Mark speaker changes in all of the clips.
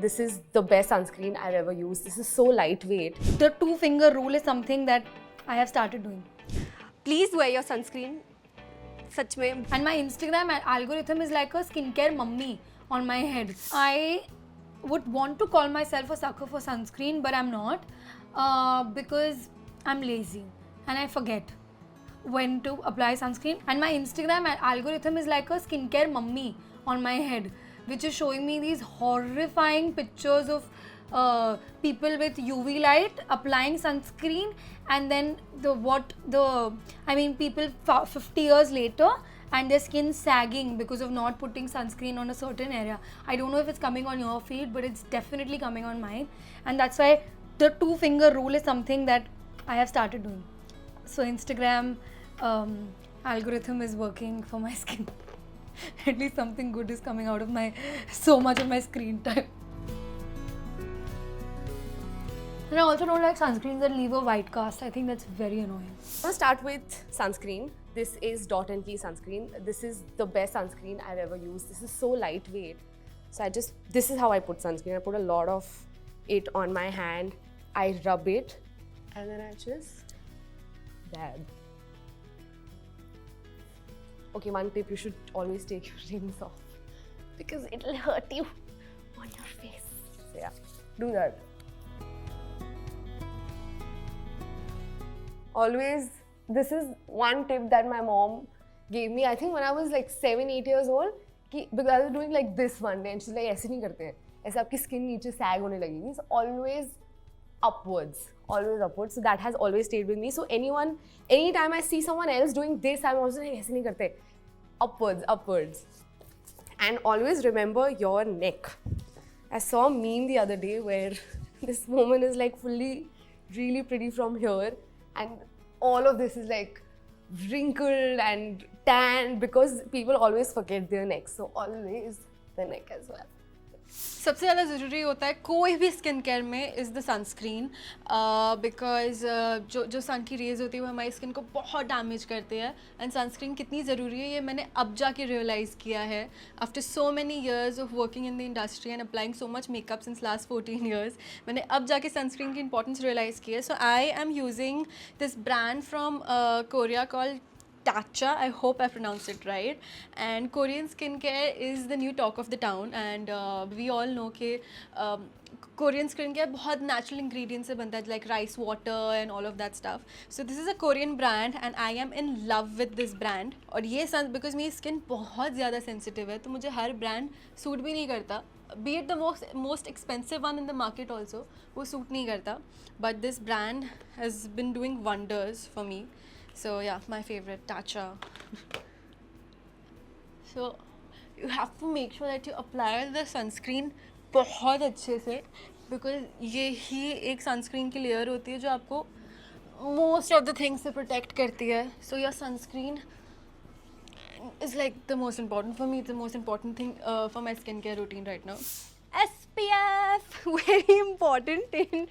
Speaker 1: This is the best sunscreen I've ever used. This is so lightweight.
Speaker 2: The 2-finger rule is something that I have started doing.
Speaker 3: Please wear your sunscreen. सच में.
Speaker 2: And my Instagram algorithm is like a skincare mummy on my head. I would want to call myself a sucker for sunscreen, but I'm not because I'm lazy and I forget when to apply sunscreen. And my Instagram algorithm is like a skincare mummy on my head, which is showing me these horrifying pictures of people with UV light applying sunscreen, and then people 50 years later and their skin sagging because of not putting sunscreen on a certain area. I don't know if it's coming on your feed, but it's definitely coming on mine, and that's why the 2-finger rule is something that I have started doing. So Instagram algorithm is working for my skin. At least something good is coming out of so much of my screen time. And I also don't like sunscreens that leave a white cast. I think that's very annoying.
Speaker 1: I'm gonna start with sunscreen. This is Dot & Key sunscreen. This is the best sunscreen I've ever used. This is so lightweight. So this is how I put sunscreen. I put a lot of it on my hand. I rub it and then I just dab. Okay, one tip, you should always take your rings off because it'll hurt you on your face. So yeah, do that. Always, this is one tip that my mom gave me, I think when I was like 7-8 years old, because I was doing like this one day and she's like, ऐसे नहीं करते हैं, ऐसे आपकी skin नीचे sag होने लगेगी. It's always upwards. So that has always stayed with me. So anytime I see someone else doing this, I'm also like, ऐसे नहीं करते. Upwards. And always remember your neck. I saw a meme the other day where this woman is like fully really pretty from here, and all of this is like wrinkled and tanned because people always forget their neck. So always the neck as well.
Speaker 4: सबसे ज़्यादा ज़रूरी होता है कोई भी skin care में is the sunscreen, because जो सन की रेज होती है वो हमारी स्किन को बहुत डैमेज करते हैं. एंड सनस्क्रीन कितनी ज़रूरी है ये मैंने अब जाके रियलाइज़ किया है after so many years of working in the industry and applying so much makeup since last 14 years. मैंने अब जाके सनस्क्रीन की इंपॉर्टेंस रियलाइज़ की है. So I am using this brand from Korea called Tatcha, I hope I pronounced it right. And Korean skincare is the new talk of the town, and we all know कि Korean skincare बहुत natural ingredients से बनता है, like rice water and all of that stuff. So this is a Korean brand and I am in love with this brand. और ये because मेरी skin बहुत ज़्यादा sensitive है तो मुझे हर brand suit भी नहीं करता. Be it the most expensive one in the market also, वो suit नहीं करता. But this brand has been doing wonders for me. So yeah, my favorite, Tatcha. So you have to make sure that you apply the sunscreen बहुत अच्छे से, because ये ही एक sunscreen की layer होती है जो आपको most of the things से protect करती है. So your sunscreen is like the most important for me. It's the most important thing for my skincare routine right now.
Speaker 3: SPF, very important in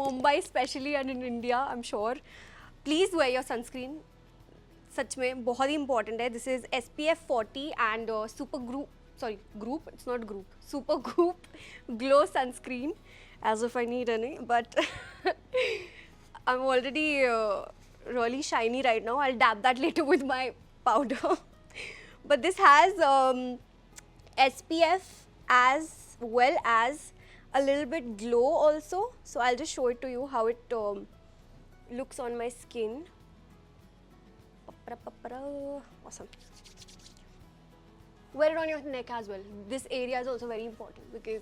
Speaker 3: Mumbai especially and in India, I'm sure. Please wear your sunscreen. सच में बहुत ही important है. This is SPF 40 and Group, it's not Group, Super Group Glow Sunscreen, as if I need any, but I'm already really shiny right now. I'll dab that later with my powder. But this has SPF as well as a little bit glow also. So I'll just show it to you how it looks on my skin. Awesome. Wear it on your neck as well. This area is also very important because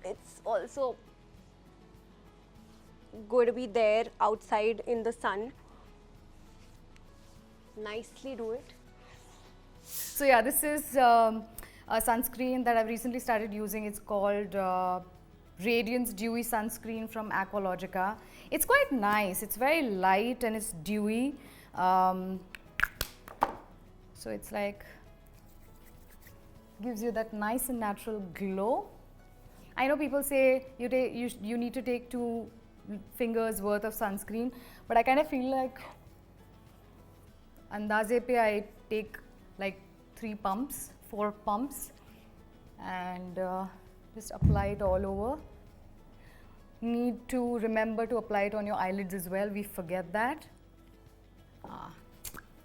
Speaker 3: it's also going to be there outside in the sun. Nicely do it.
Speaker 5: So yeah, this is a sunscreen that I've recently started using. It's called Radiance Dewy Sunscreen from Aqualogica. It's quite nice. It's very light and it's dewy. So it's like, gives you that nice and natural glow. I know people say you need to take 2 fingers worth of sunscreen, but I kind of feel like andaze pe I take like 4 pumps, and Just apply it all over. Need to remember to apply it on your eyelids as well. We forget that.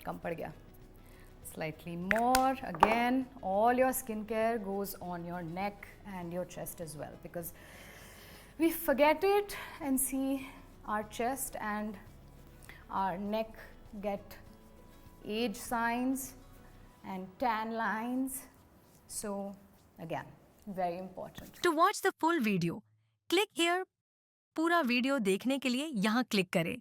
Speaker 5: Kam pad gaya. Slightly more. Again, all your skincare goes on your neck and your chest as well, because we forget it and see our chest and our neck get age signs and tan lines. So again, very important.
Speaker 6: To watch the full video, click here. पूरा video देखने के लिए यहाँ click करें।